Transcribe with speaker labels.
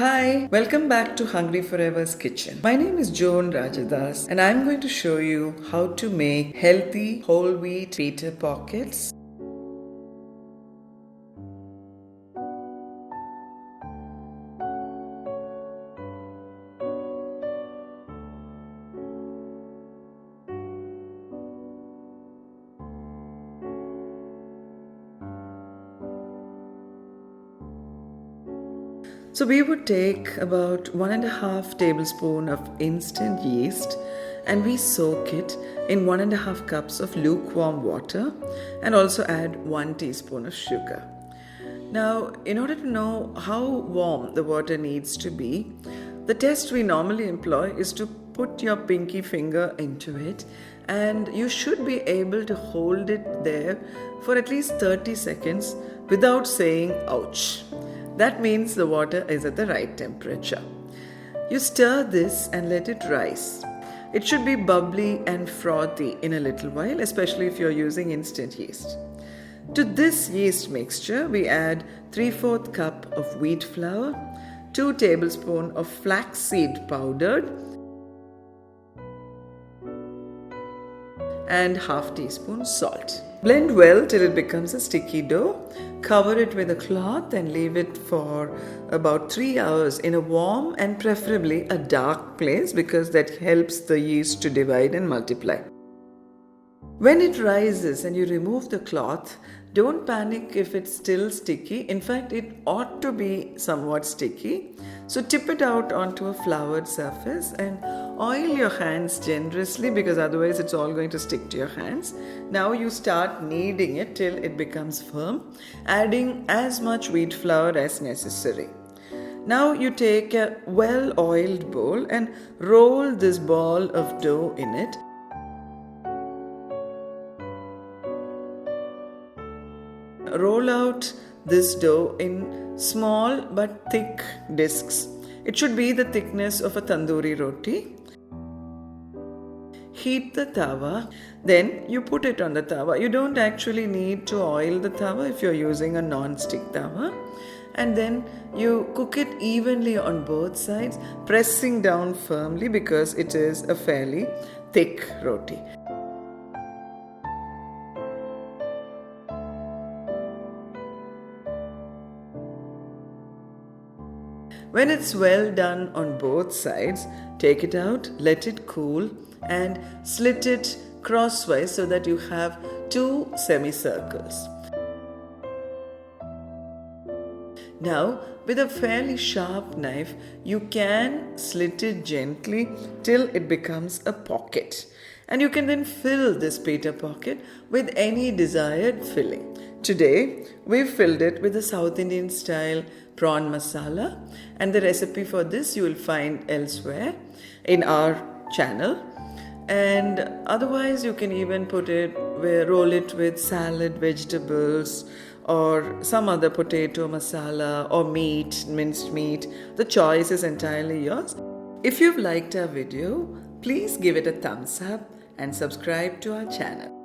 Speaker 1: Hi, welcome back to Hungry Forever's kitchen. My name is Joan Rajadas and I'm going to show you how to make healthy whole wheat pita pockets. So we would take about 1.5 tablespoon of instant yeast and we soak it in 1.5 cups of lukewarm water and also add 1 teaspoon of sugar. Now, in order to know how warm the water needs to be, the test we normally employ is to put your pinky finger into it and you should be able to hold it there for at least 30 seconds without saying ouch. That means the water is at the right temperature. You stir this and let it rise. It should be bubbly and frothy in a little while, especially if you're using instant yeast. To this yeast mixture, we add 3/4 cup of wheat flour, 2 tablespoons of flax seed powdered, and 1/2 teaspoon salt. Blend well till it becomes a sticky dough. Cover it with a cloth and leave it for about 3 hours in a warm and preferably a dark place because that helps the yeast to divide and multiply. When it rises and you remove the cloth, don't panic if it's still sticky. In fact, it ought to be somewhat sticky. So tip it out onto a floured surface and oil your hands generously because otherwise it's all going to stick to your hands. Now you start kneading it till it becomes firm, adding as much wheat flour as necessary. Now you take a well-oiled bowl and roll this ball of dough in it. Roll out this dough in small but thick discs. It should be the thickness of a tandoori roti. Heat the tawa, then you put it on the tawa. You don't actually need to oil the tawa if you're using a non-stick tawa. And then you cook it evenly on both sides, pressing down firmly because it is a fairly thick roti. When it's well done on both sides, take it out, let it cool and slit it crosswise so that you have 2 semicircles. Now, with a fairly sharp knife, you can slit it gently till it becomes a pocket. And you can then fill this pita pocket with any desired filling. Today, we've filled it with a South Indian style prawn masala, and the recipe for this you will find elsewhere in our channel. And otherwise, you can even roll it with salad, vegetables, or some other potato masala or meat, minced meat. The choice is entirely yours. If you've liked our video, please give it a thumbs up and subscribe to our channel.